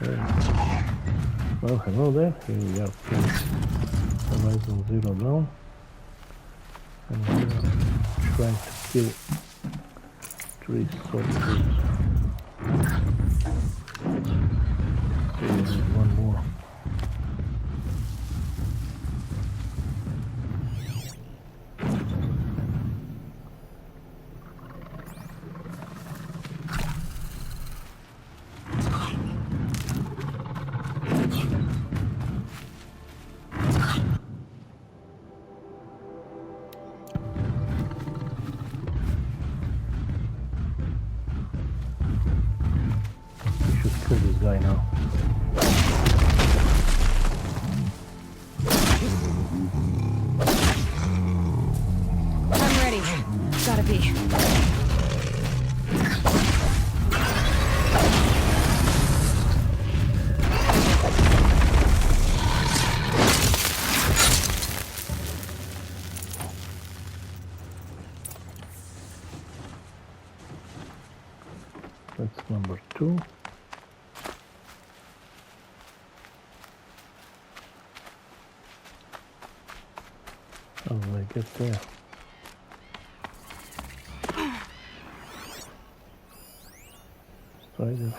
Well, hello there. Here we are playing Horizon Zero Dawn, and we are trying to kill 3 soldiers. So we need one more. Kill this guy now. I'm ready. Gotta be. That's number 2. How do I get there? Spider.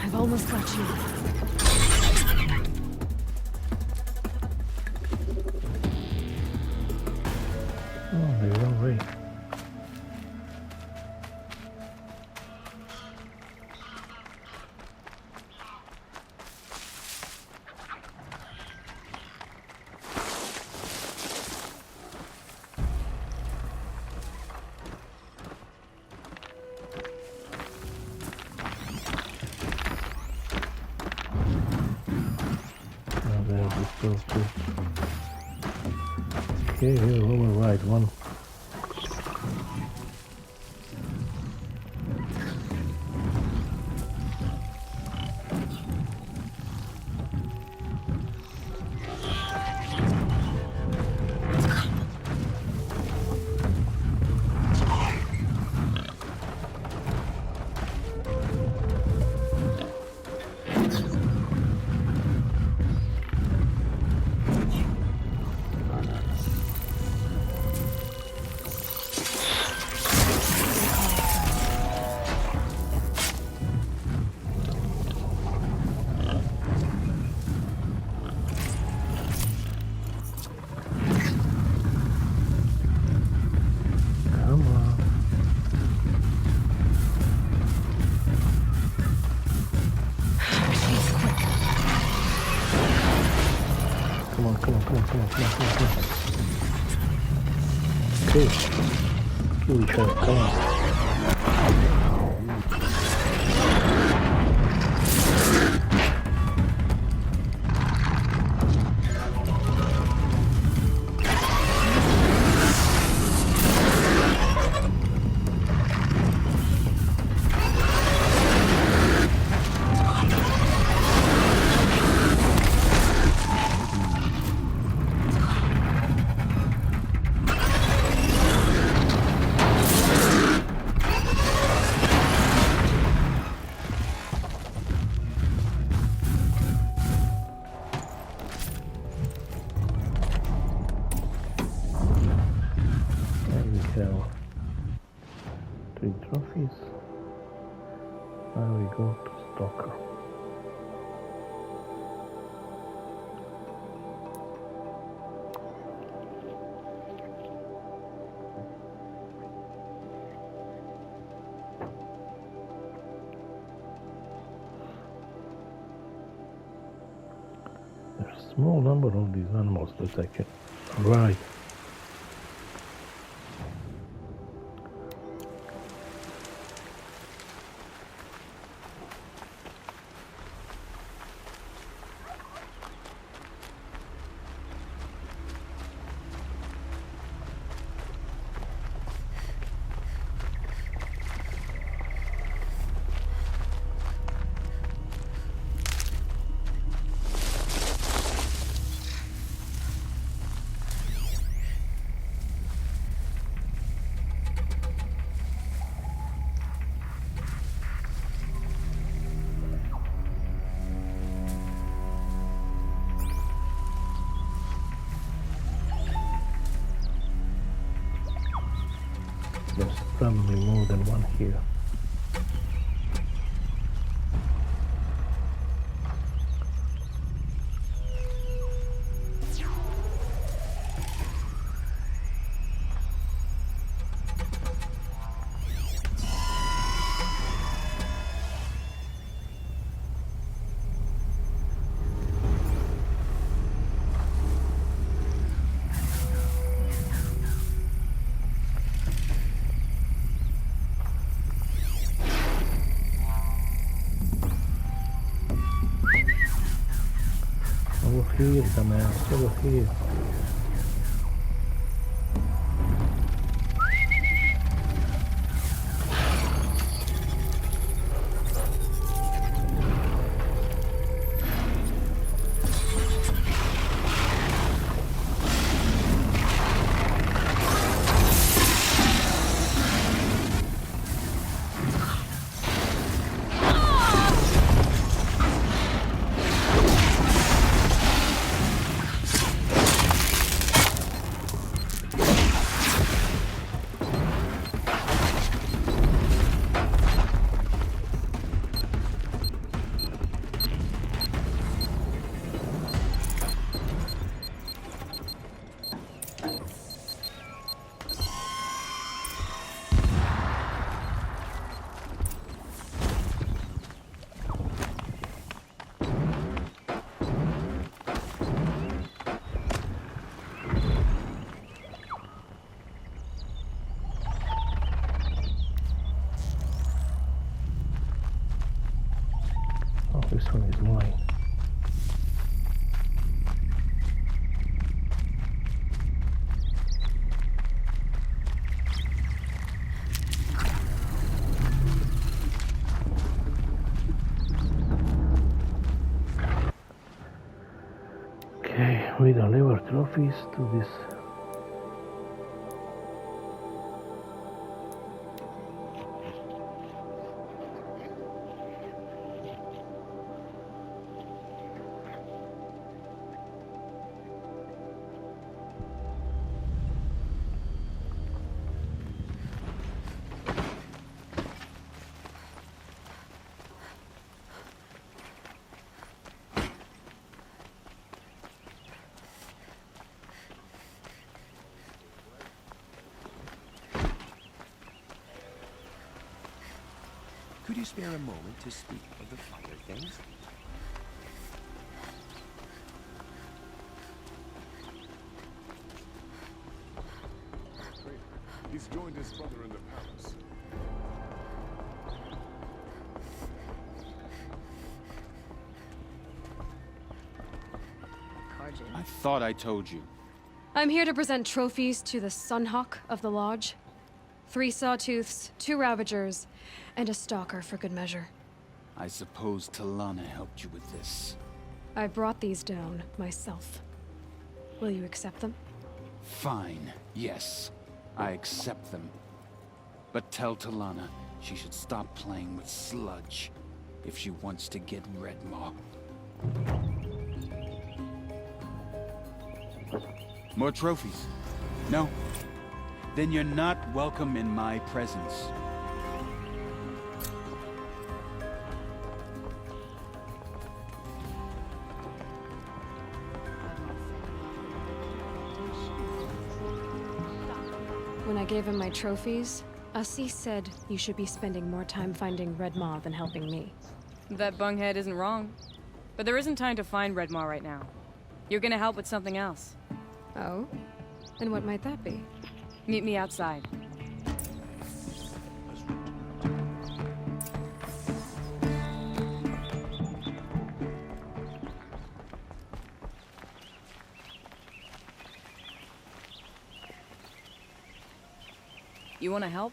I've almost got you. Oh, they run away. Okay, here over right one. Come on. Okay. Kill each other, come on. Have 3 trophies. Now we go to Stalker. There's a small number of these animals that I can ride. There's probably more than one here. Over here, dumbass, over here. This one is mine. Okay, we deliver trophies to this. Could you spare a moment to speak of the finer things? He's joined his brother in the palace. I thought I told you. I'm here to present trophies to the Sunhawk of the Lodge. 3 Sawtooths, 2 Ravagers, and a Stalker for good measure. I suppose Talana helped you with this. I brought these down myself. Will you accept them? Fine, yes. I accept them. But tell Talana she should stop playing with sludge if she wants to get REDMAW. More trophies? No? Then you're not welcome in my presence. When I gave him my trophies, Ussie said you should be spending more time finding REDMAW than helping me. That bunghead isn't wrong. But there isn't time to find REDMAW right now. You're gonna help with something else. Oh? And what might that be? Meet me outside. You wanna help?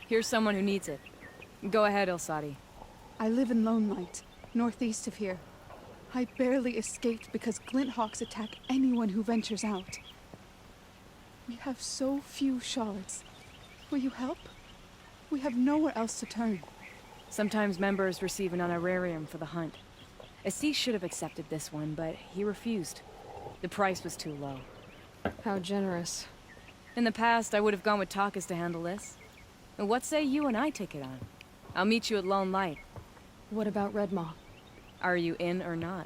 Here's someone who needs it. Go ahead, Elsadi. I live in Lone Light, northeast of here. I barely escaped because Glinthawks attack anyone who ventures out. We have so few shards. Will you help? We have nowhere else to turn. Sometimes members receive an honorarium for the hunt. Assis should have accepted this one, but he refused. The price was too low. How generous. In the past, I would have gone with Takas to handle this. And what say you and I take it on? I'll meet you at Lone Light. What about REDMAW? Are you in or not?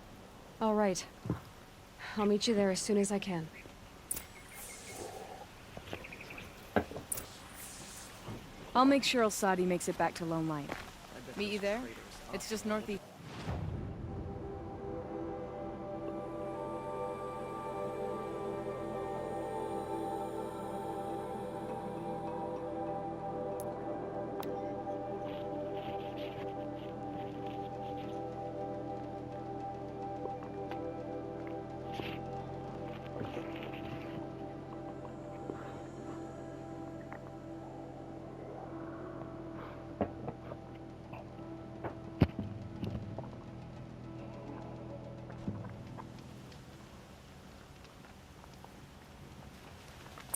All right. I'll meet you there as soon as I can. I'll make sure Al-Sadi makes it back to Lone Light. Meet you there? It's just northeast.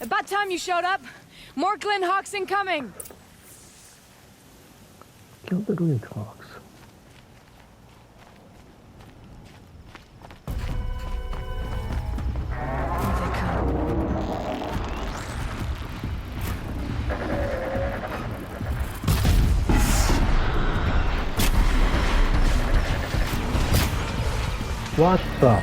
About time you showed up! More Glen Hawks incoming! Kill the green hawks. What the?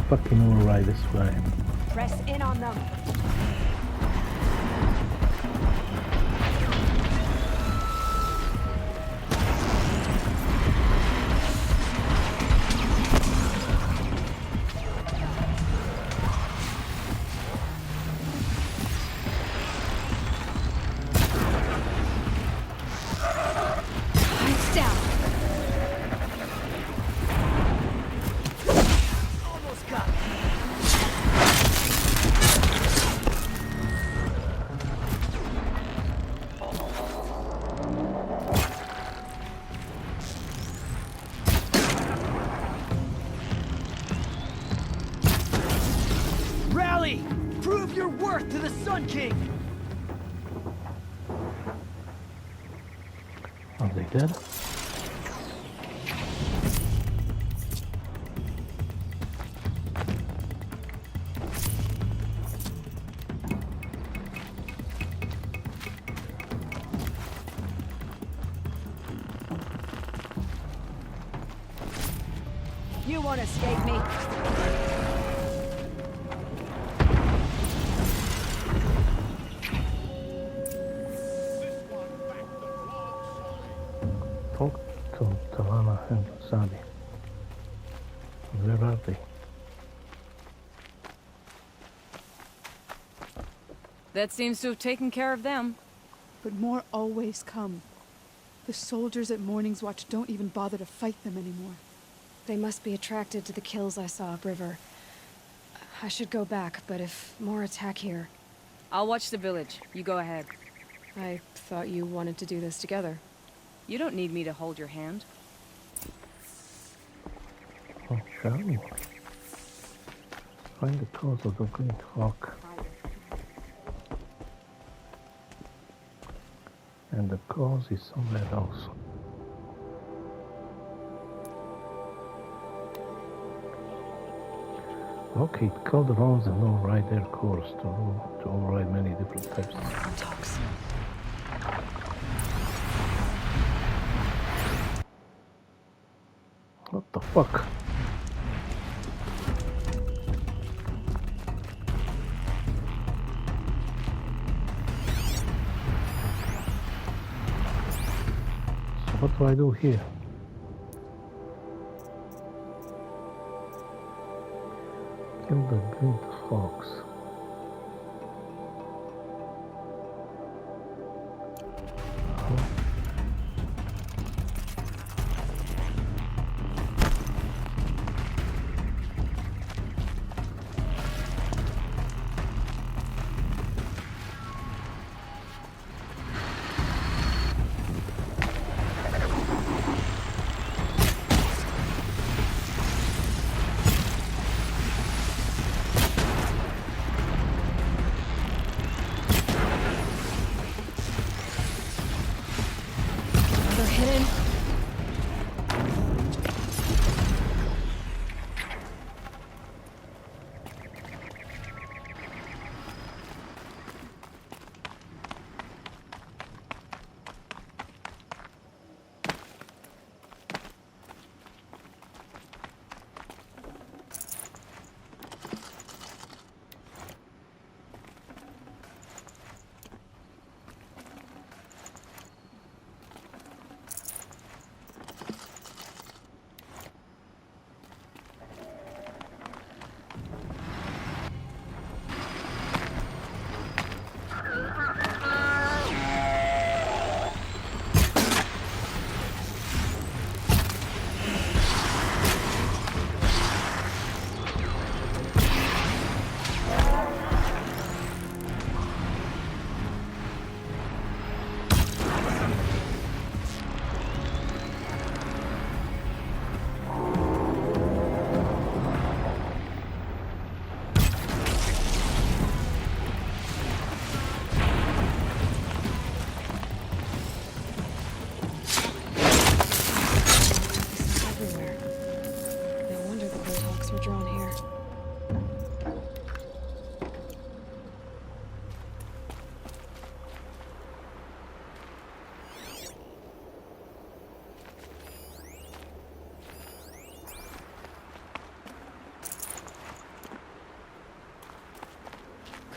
Fucking all right this way. Press in on them. Lights down. Rally! Prove your worth to the Sun King! Are they dead? You won't escape me! Talk to Talana and Sadi. Where are they? That seems to have taken care of them. But more always come. The soldiers at Morning's Watch don't even bother to fight them anymore. They must be attracted to the kills I saw upriver. I should go back, but if more attack here... I'll watch the village. You go ahead. I thought you wanted to do this together. You don't need me to hold your hand. Oh, shall we? Find the cause of the green hawk. And the cause is somewhere else. Locate calderons and override their course to override many different types of Talks. What the fuck? So what do I do here? Kill the green fox.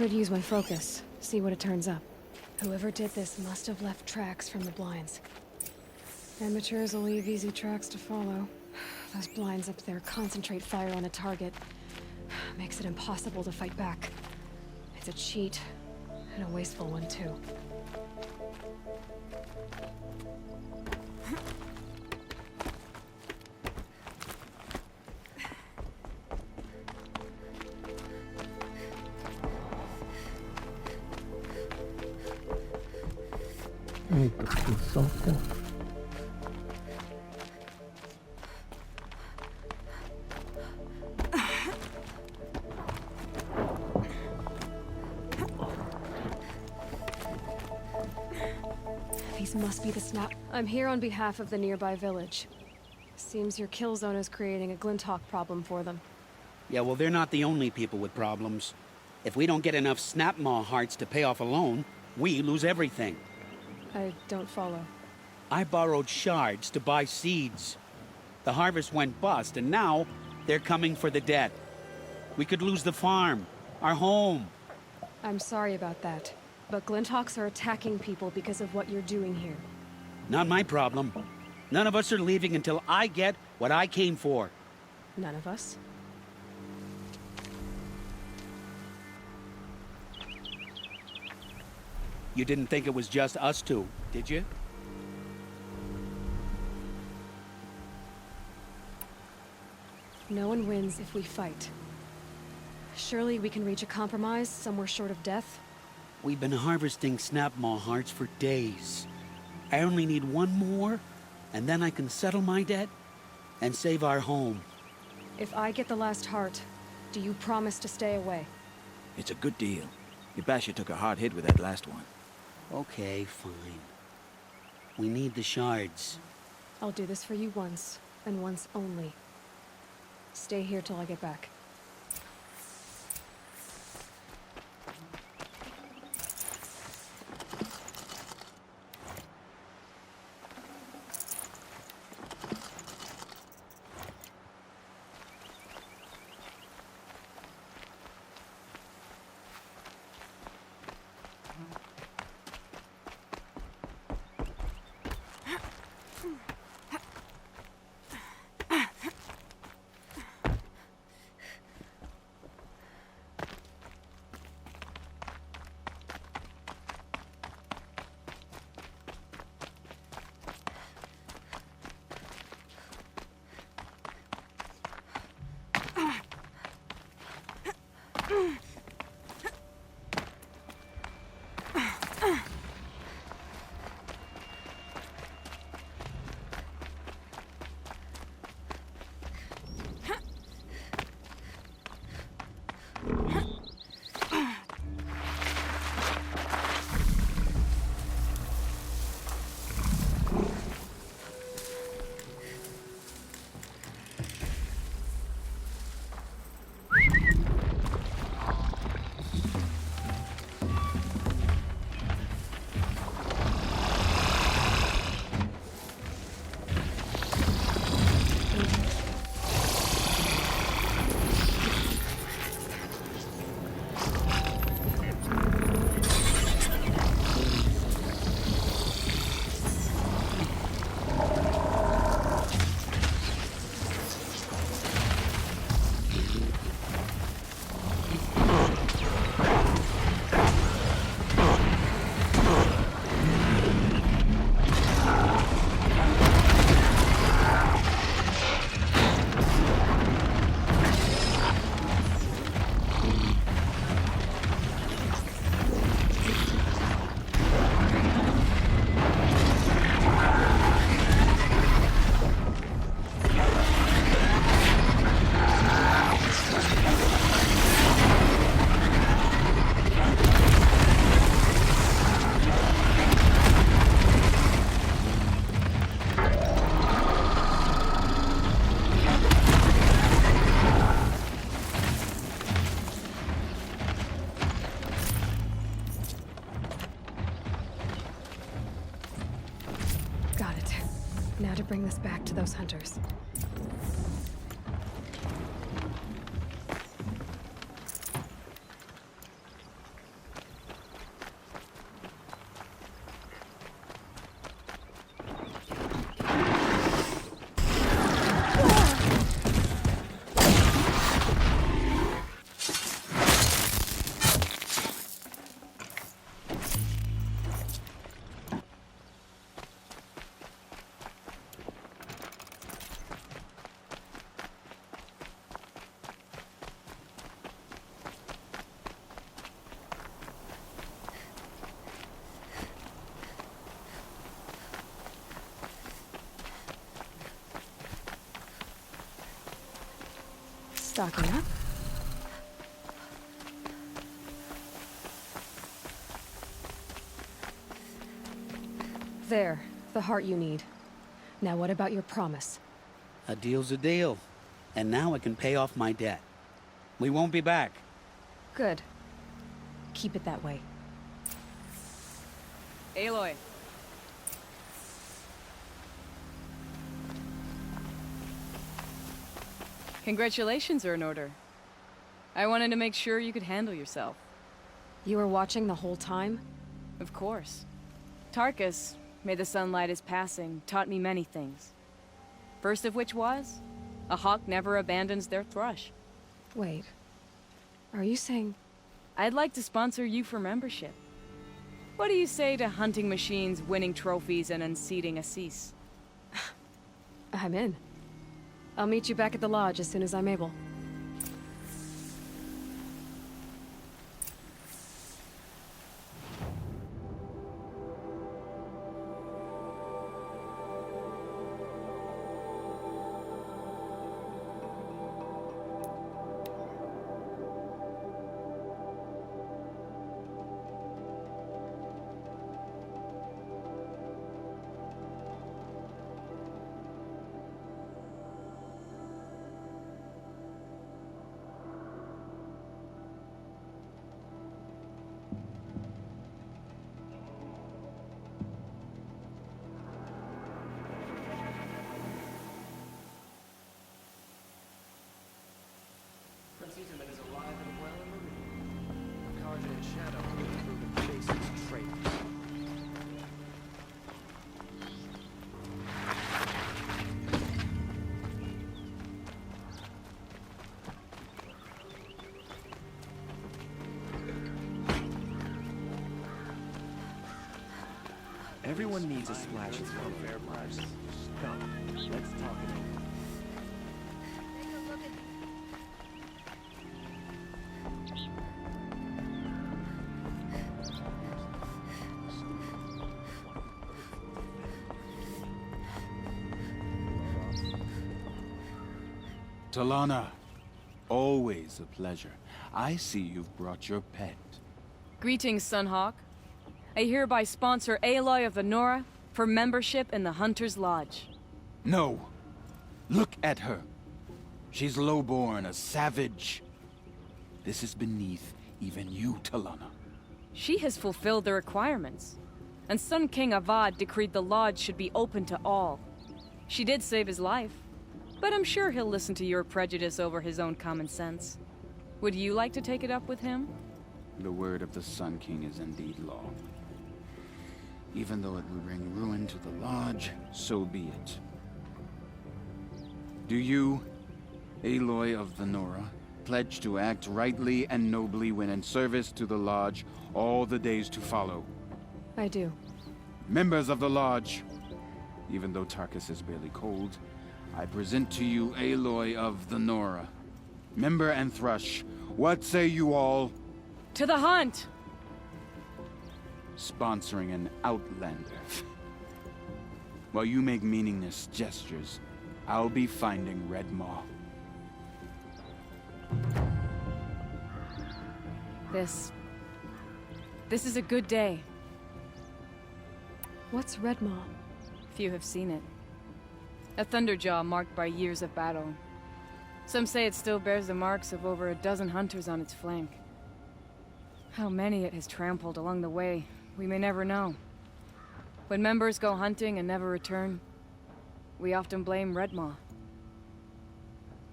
Could use my focus. See what it turns up. Whoever did this must have left tracks from the blinds. Amateurs will leave easy tracks to follow. Those blinds up there concentrate fire on a target. Makes it impossible to fight back. It's a cheat, and a wasteful one too. I need to do something. These must be the snap. I'm here on behalf of the nearby village. Seems your kill zone is creating a Glinthawk problem for them. Yeah, well, they're not the only people with problems. If we don't get enough SnapMaw hearts to pay off a loan, we lose everything. I don't follow. I borrowed shards to buy seeds. The harvest went bust, and now they're coming for the debt. We could lose the farm, our home. I'm sorry about that, but Glinthawks are attacking people because of what you're doing here. Not my problem. None of us are leaving until I get what I came for. None of us? You didn't think it was just us two, did you? No one wins if we fight. Surely we can reach a compromise somewhere short of death? We've been harvesting SnapMaw hearts for days. I only need one more, and then I can settle my debt and save our home. If I get the last heart, do you promise to stay away? It's a good deal. Your basher took a hard hit with that last one. Okay, fine. We need the shards. I'll do this for you once, and once only. Stay here till I get back. Now to bring this back to those hunters. Stocking up. There, the heart you need. Now what about your promise? A deal's a deal. And now I can pay off my debt. We won't be back. Good. Keep it that way. Aloy. Congratulations are in order. I wanted to make sure you could handle yourself. You were watching the whole time? Of course. Tarkus, may the sunlight is passing, taught me many things. First of which was, a hawk never abandons their thrush. Wait. Are you saying... I'd like to sponsor you for membership. What do you say to hunting machines, winning trophies, and unseating Assis? I'm in. I'll meet you back at the lodge as soon as I'm able. Season is alive and well in Marine. Carja and Shadow have proven Jason's traitors. Everyone needs a splash of fair prices. Come, let's talk it over. Talana, always a pleasure. I see you've brought your pet. Greetings, Sunhawk. I hereby sponsor Aloy of the Nora for membership in the Hunter's Lodge. No. Look at her. She's lowborn, a savage. This is beneath even you, Talana. She has fulfilled the requirements, and Sun King Avad decreed the lodge should be open to all. She did save his life, but I'm sure he'll listen to your prejudice over his own common sense. Would you like to take it up with him? The word of the Sun King is indeed law. Even though it will bring ruin to the Lodge, so be it. Do you, Aloy of the Nora, pledge to act rightly and nobly when in service to the Lodge all the days to follow? I do. Members of the Lodge, even though Tarkus is barely cold, I present to you Aloy of the Nora. Member and Thrush, what say you all? To the hunt! Sponsoring an outlander. While you make meaningless gestures, I'll be finding REDMAW. This is a good day. What's REDMAW? Few have seen it. A thunderjaw marked by years of battle. Some say it still bears the marks of over a dozen hunters on its flank. How many it has trampled along the way, we may never know. When members go hunting and never return, we often blame REDMAW.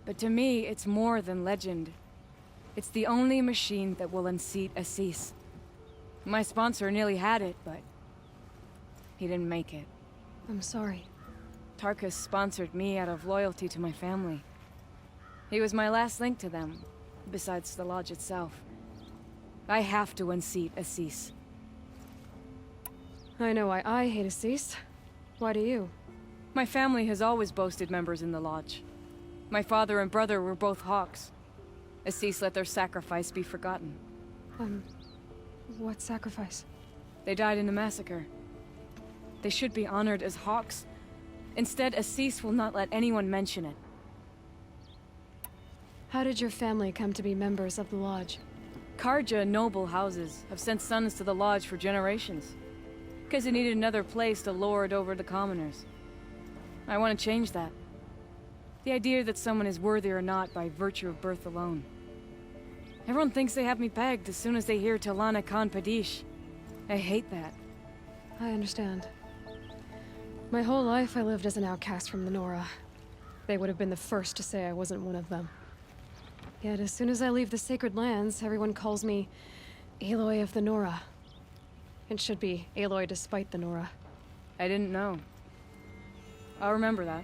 But to me, it's more than legend. It's the only machine that will unseat Assis. My sponsor nearly had it, but he didn't make it. I'm sorry. Tarkus sponsored me out of loyalty to my family. He was my last link to them, besides the lodge itself. I have to unseat Assis. I know why I hate Assis. Why do you? My family has always boasted members in the lodge. My father and brother were both Hawks. Assis let their sacrifice be forgotten. What sacrifice? They died in a massacre. They should be honored as Hawks. Instead, Assis will not let anyone mention it. How did your family come to be members of the Lodge? Karja noble houses have sent sons to the Lodge for generations. Because they needed another place to lord over the commoners. I want to change that. The idea that someone is worthy or not by virtue of birth alone. Everyone thinks they have me pegged as soon as they hear Talana Khan Padish. I hate that. I understand. My whole life I lived as an outcast from the Nora. They would have been the first to say I wasn't one of them. Yet as soon as I leave the sacred lands, everyone calls me Aloy of the Nora. It should be Aloy despite the Nora. I didn't know. I'll remember that.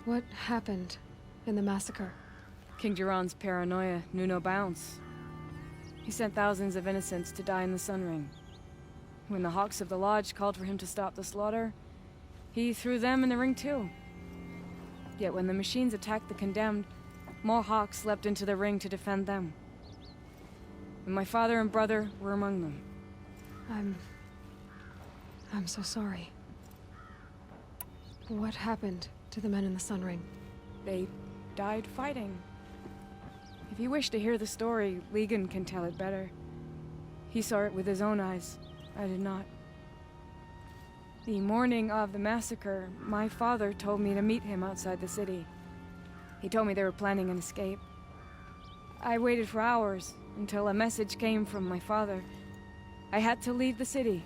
What happened in the massacre? King Jiran's paranoia knew no bounds. He sent thousands of innocents to die in the Sun Ring. When the Hawks of the Lodge called for him to stop the slaughter, he threw them in the ring too. Yet when the machines attacked the condemned, more Hawks leapt into the ring to defend them. And my father and brother were among them. I'm so sorry. What happened to the men in the Sun Ring? They died fighting. If you wish to hear the story, Legan can tell it better. He saw it with his own eyes. I did not. The morning of the massacre, my father told me to meet him outside the city. He told me they were planning an escape. I waited for hours until a message came from my father. I had to leave the city.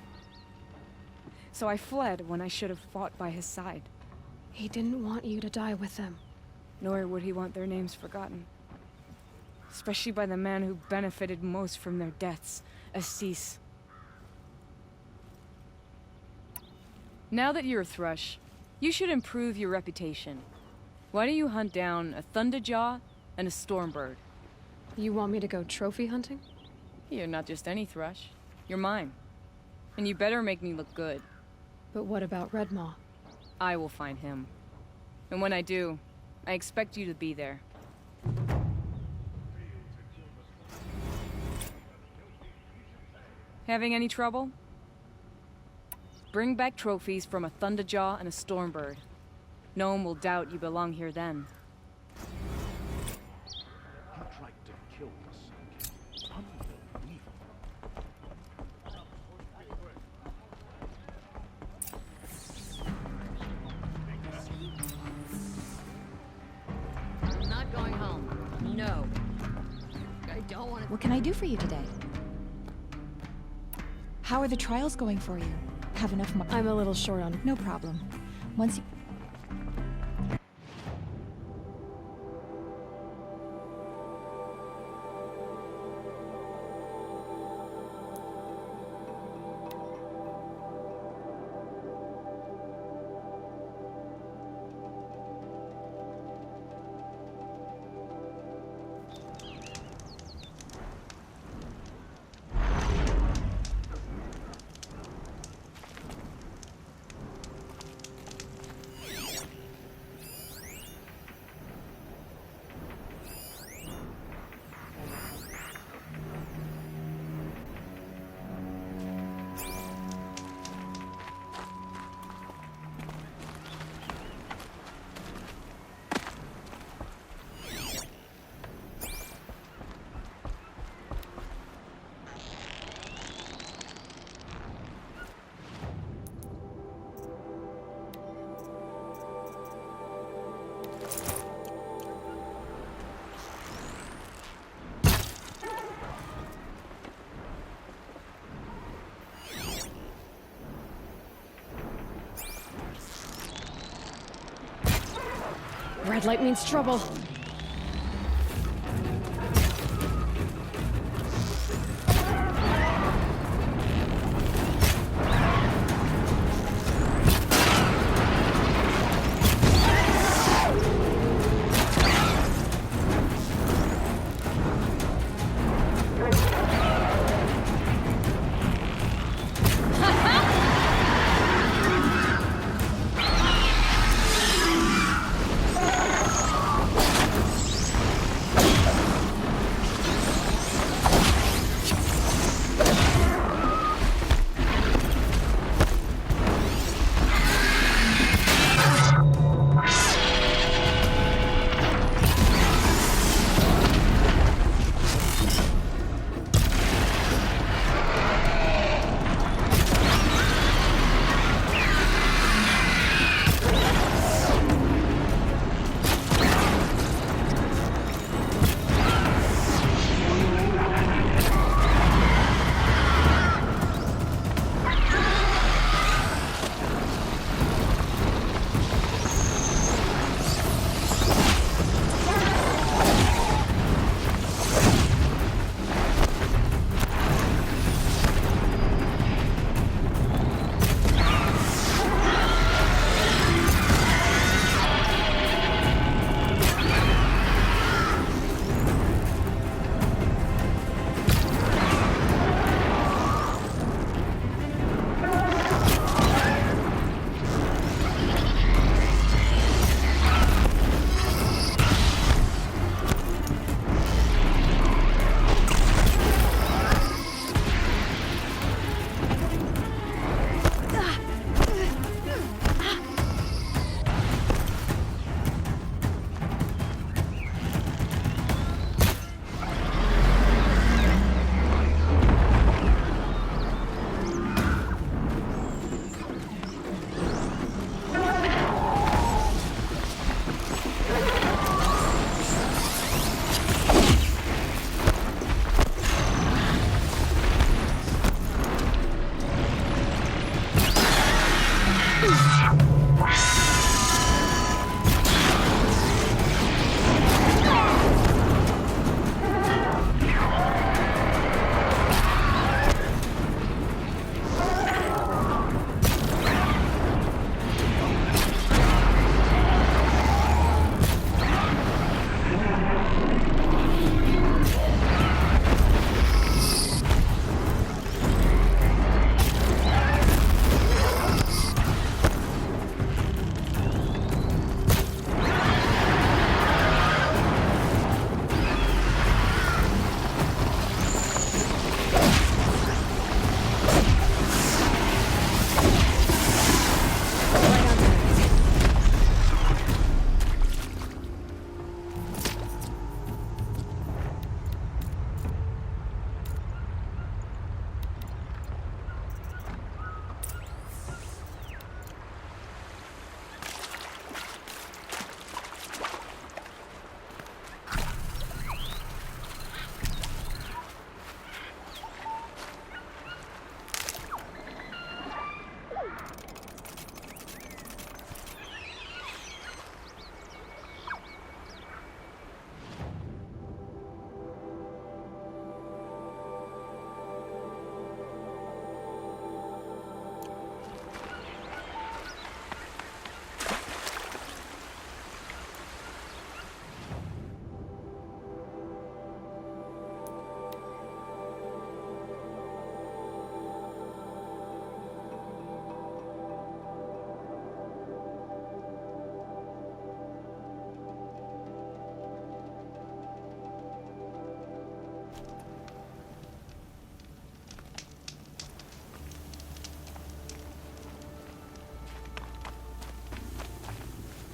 So I fled when I should have fought by his side. He didn't want you to die with them. Nor would he want their names forgotten. Especially by the man who benefited most from their deaths, Assis. Now that you're a Thrush, you should improve your reputation. Why don't you hunt down a Thunderjaw and a Stormbird? You want me to go trophy hunting? You're not just any Thrush. You're mine. And you better make me look good. But what about REDMAW? I will find him. And when I do, I expect you to be there. Having any trouble? Bring back trophies from a Thunderjaw and a Stormbird. No one will doubt you belong here then. He tried to kill the Sun King. Unbelievable. I'm not going home. No. I don't want to. What can I do for you today? How are the trials going for you? Have enough money? I'm a little short on... No problem. Once you... Red light means trouble.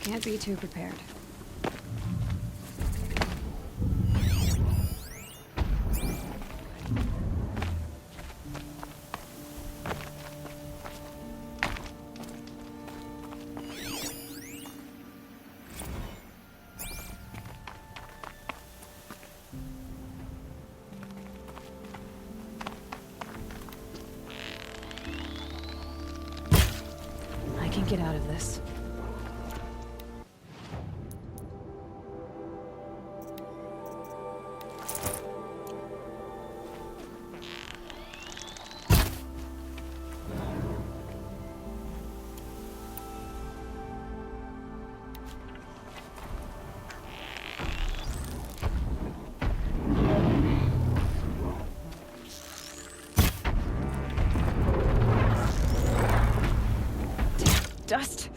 Can't be too prepared. I can get out of this. Dust.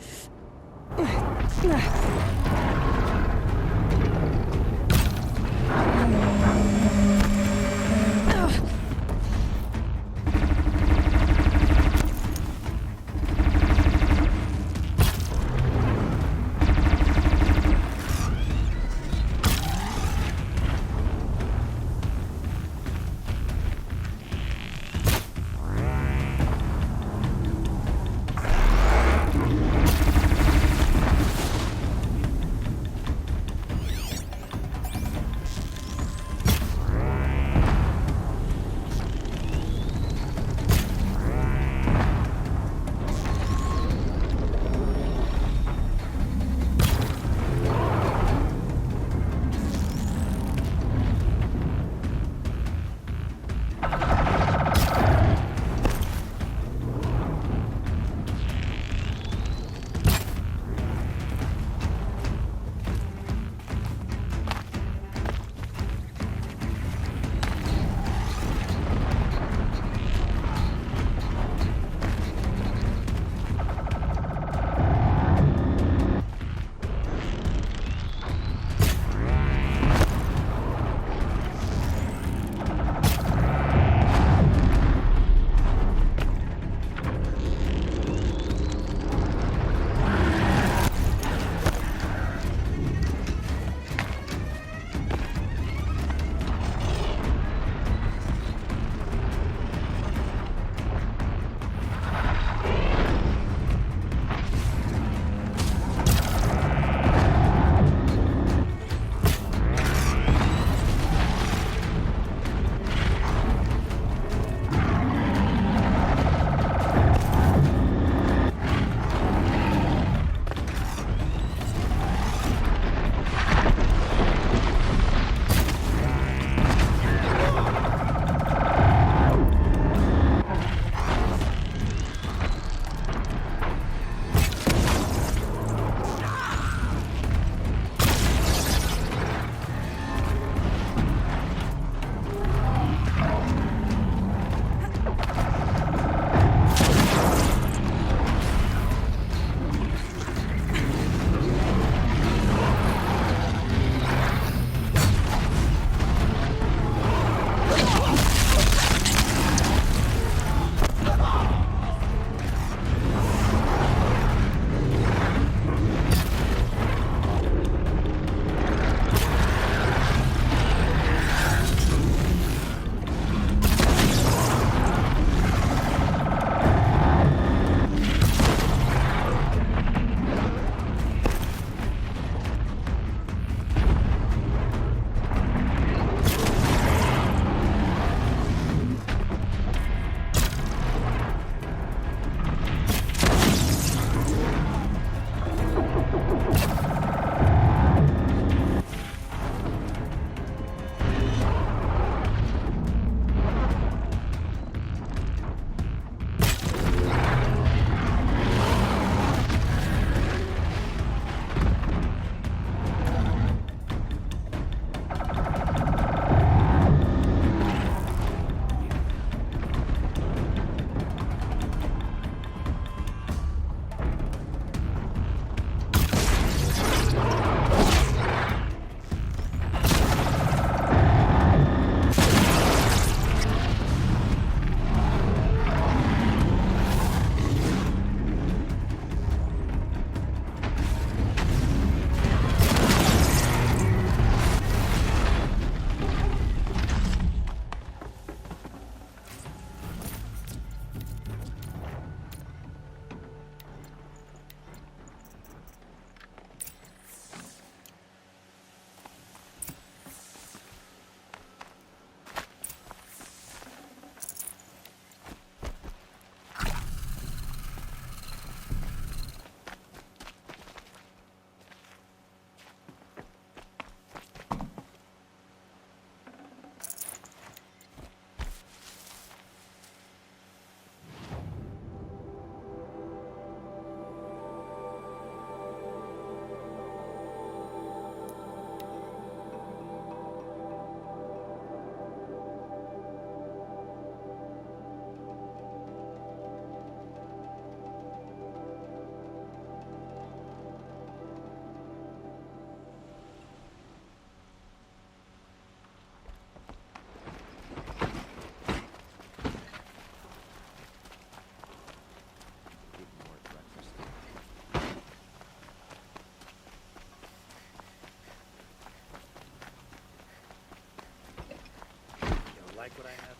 what I have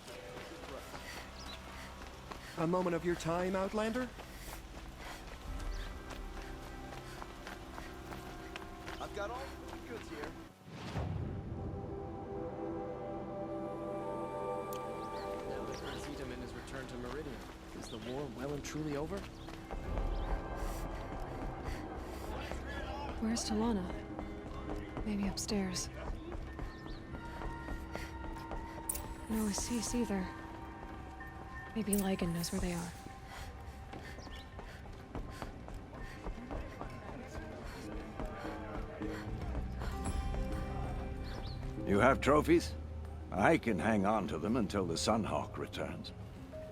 to... A moment of your time, Outlander? I've got all the goods here. Now that Prince Itaman has returned to Meridian, is the war well and truly over? Where's Talana? Maybe upstairs. No Assis either. Maybe Lygan knows where they are. You have trophies? I can hang on to them until the Sunhawk returns.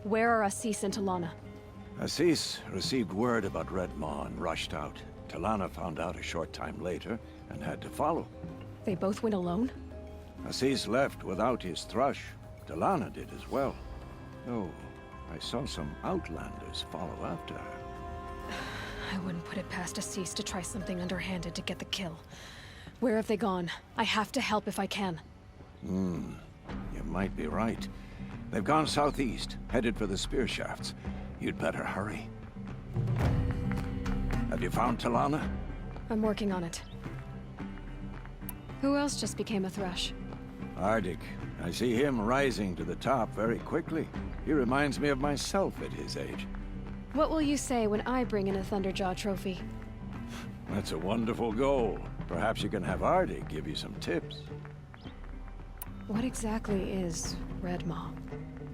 Where are Assis and Talana? Assis received word about REDMAW and rushed out. Talana found out a short time later and had to follow. They both went alone? Assis left without his thrush. Talana did as well. Though I saw some Outlanders follow after her. I wouldn't put it past Assis to try something underhanded to get the kill. Where have they gone? I have to help if I can. You might be right. They've gone southeast, headed for the spear shafts. You'd better hurry. Have you found Talana? I'm working on it. Who else just became a thrush? Arctic. I see him rising to the top very quickly. He reminds me of myself at his age. What will you say when I bring in a Thunderjaw trophy? That's a wonderful goal. Perhaps you can have Arctic give you some tips. What exactly is REDMAW?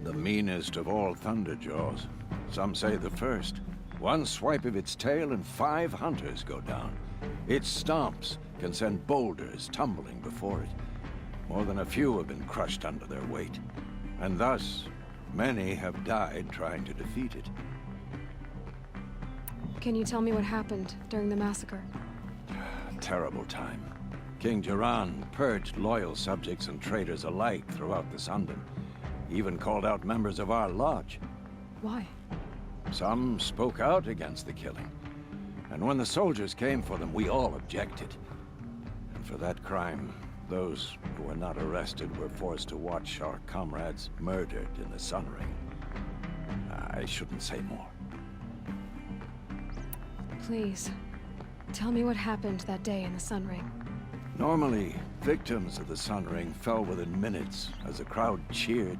The meanest of all Thunderjaws. Some say the first. One swipe of its tail and 5 hunters go down. Its stomps can send boulders tumbling before it. More than a few have been crushed under their weight. And thus, many have died trying to defeat it. Can you tell me what happened during the massacre? A terrible time. King Jiran purged loyal subjects and traitors alike throughout the Sundom. He even called out members of our lodge. Why? Some spoke out against the killing. And when the soldiers came for them, we all objected. And for that crime, those who were not arrested were forced to watch our comrades murdered in the Sun Ring. I shouldn't say more. Please, tell me what happened that day in the Sun Ring. Normally, victims of the Sun Ring fell within minutes as the crowd cheered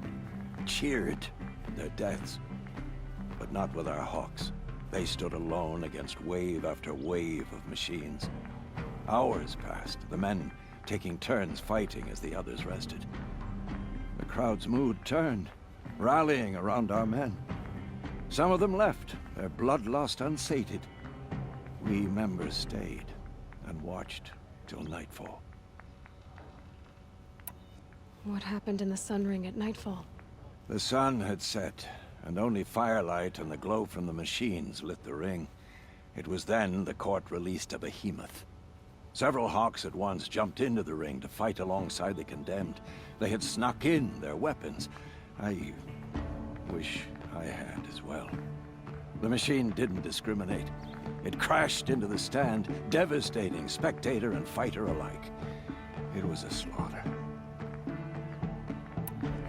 their deaths. But not with our Hawks. They stood alone against wave after wave of machines. Hours passed, the men taking turns fighting as the others rested. The crowd's mood turned, rallying around our men. Some of them left, their bloodlust unsated. We members stayed and watched till nightfall. What happened in the Sun Ring at nightfall? The sun had set, and only firelight and the glow from the machines lit the ring. It was then the court released a behemoth. Several Hawks at once jumped into the ring to fight alongside the condemned. They had snuck in their weapons. I wish I had as well. The machine didn't discriminate. It crashed into the stand, devastating spectator and fighter alike. It was a slaughter.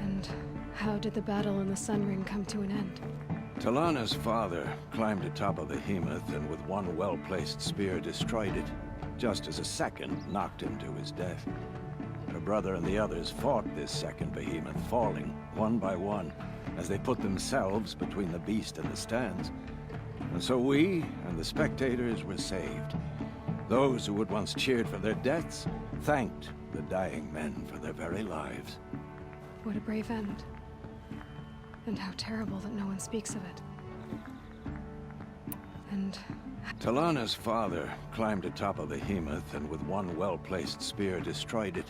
And how did the battle in the Sun Ring come to an end? Talana's father climbed atop a behemoth and with one well-placed spear destroyed it, just as a second knocked him to his death. Her brother and the others fought this second behemoth, falling one by one as they put themselves between the beast and the stands. And so we and the spectators were saved. Those who had once cheered for their deaths thanked the dying men for their very lives. What a brave end. And how terrible that no one speaks of it. And... Talana's father climbed atop a behemoth and with one well-placed spear destroyed it,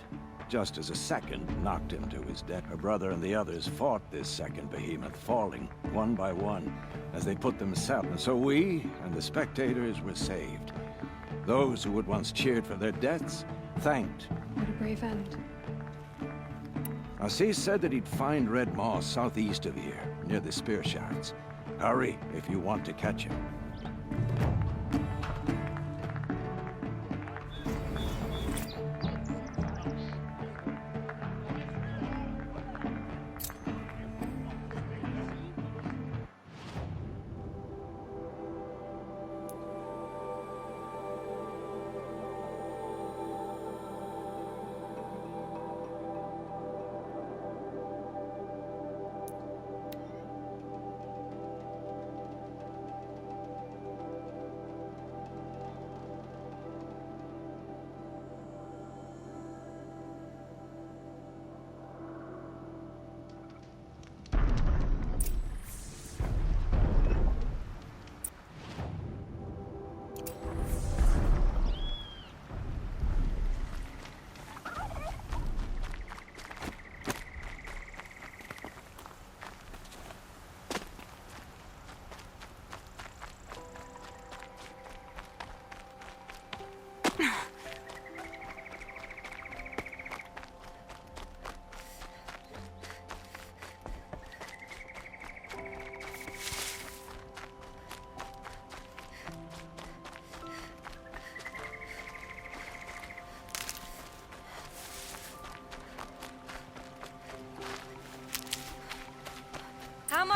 just as a second knocked him to his death. Her brother and the others fought this second behemoth, falling one by one as they put themselves. And so we and the spectators were saved. Those who had once cheered for their deaths thanked. What a brave end. Assis said that he'd find REDMAW southeast of here, near the spear shafts. Hurry if you want to catch him.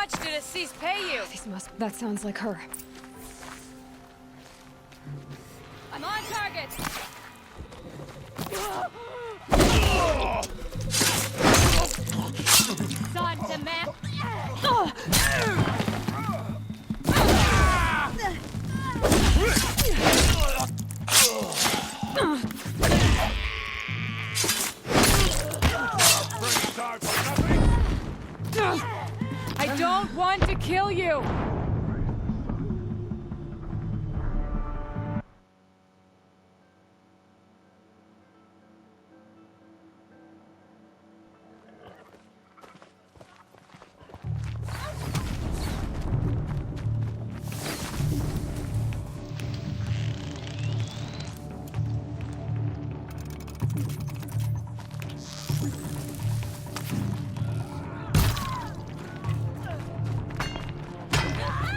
much did Assis pay you? That sounds like her. I'm on target! Son to man! I don't want to kill you!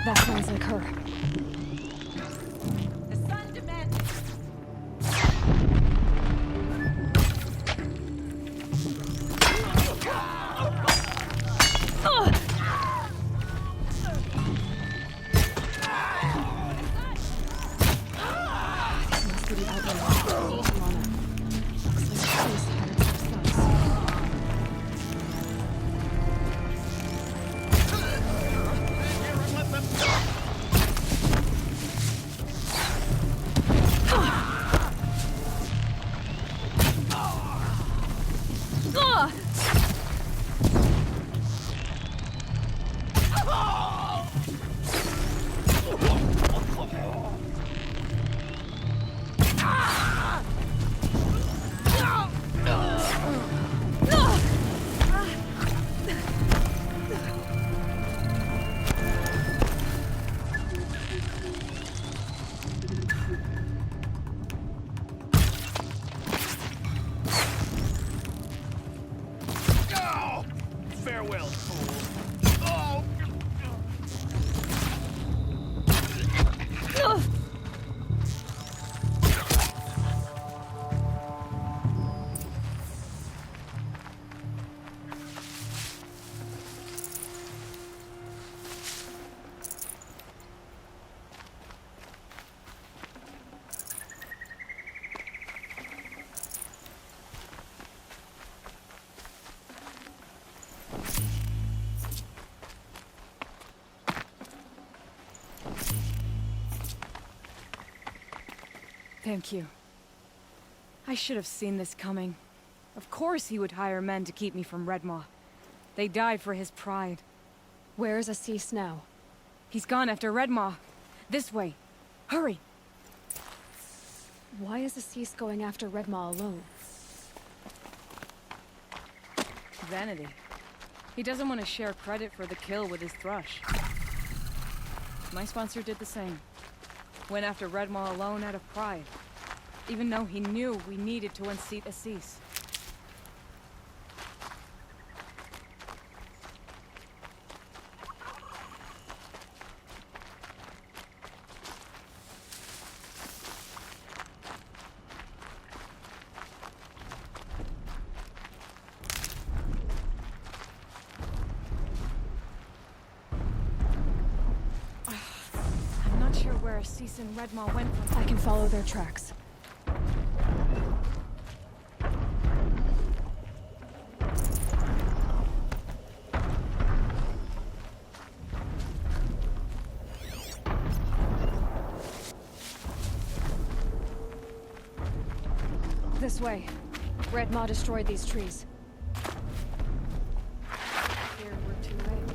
That sounds like her. The sun demands. This must be the outlaw. Lana. Looks like she's hired themselves. Farewell, fool. Oh! Thank you. I should have seen this coming. Of course he would hire men to keep me from REDMAW. They died for his pride. Where's Assis now? He's gone after REDMAW. This way. Hurry! Why is Assis going after REDMAW alone? Vanity. He doesn't want to share credit for the kill with his thrush. My sponsor did the same. Went after REDMAW alone out of pride. Even though he knew we needed to unseat Assis. I'm not sure where Assis and REDMAW went from. I can follow their tracks. This way. REDMAW destroyed these trees. Here we're too late.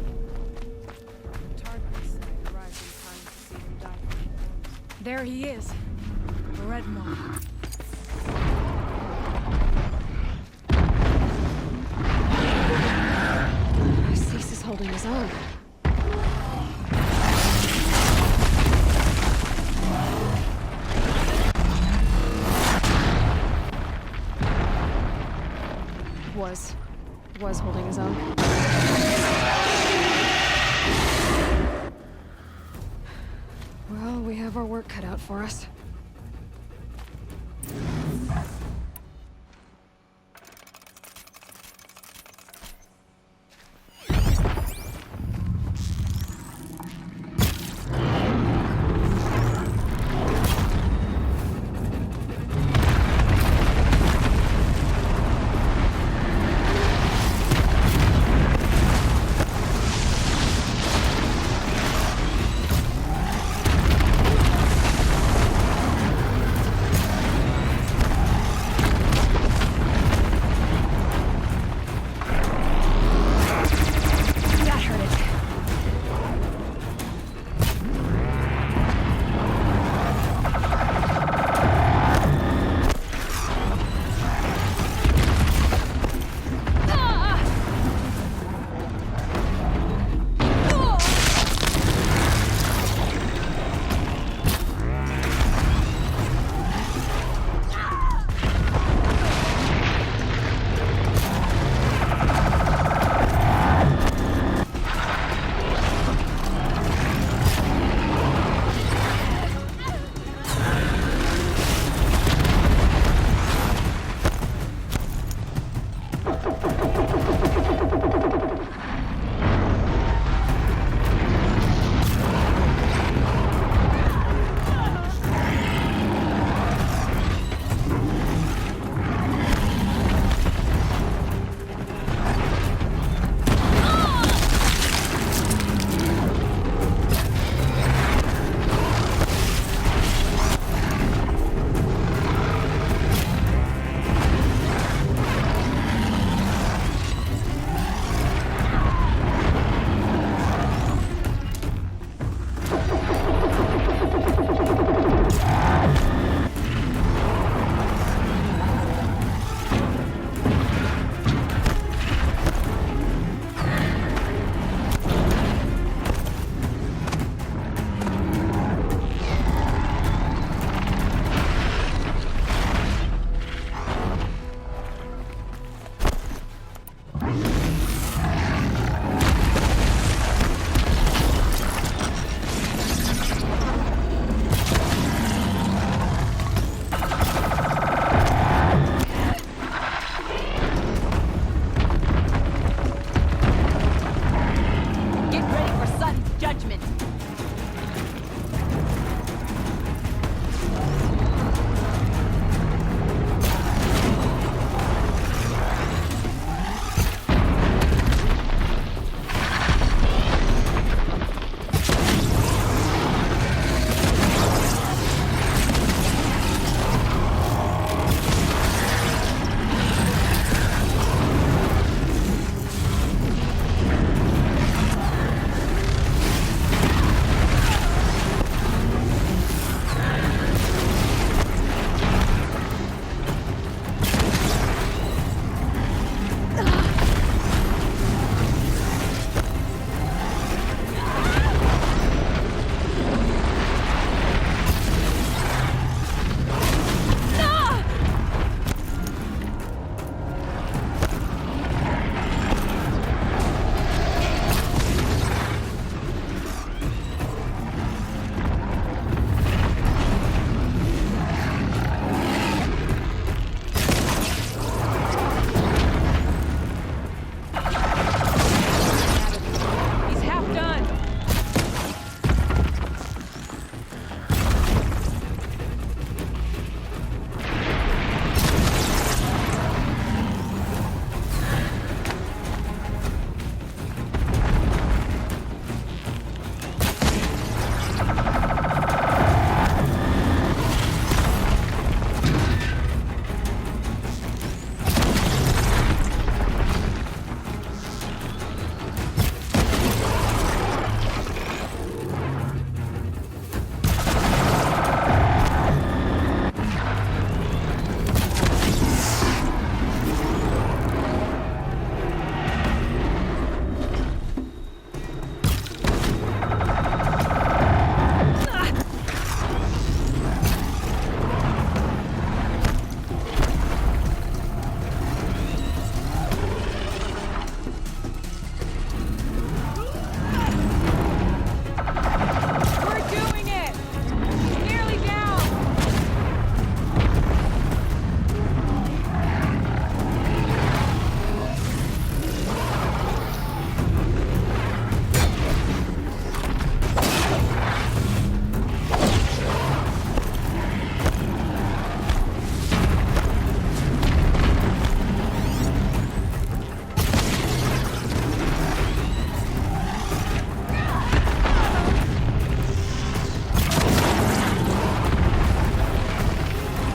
Targus arrived in time to see him die from his wounds. There he is. REDMAW. Assis is holding his own. Was holding his own. Well, we have our work cut out for us.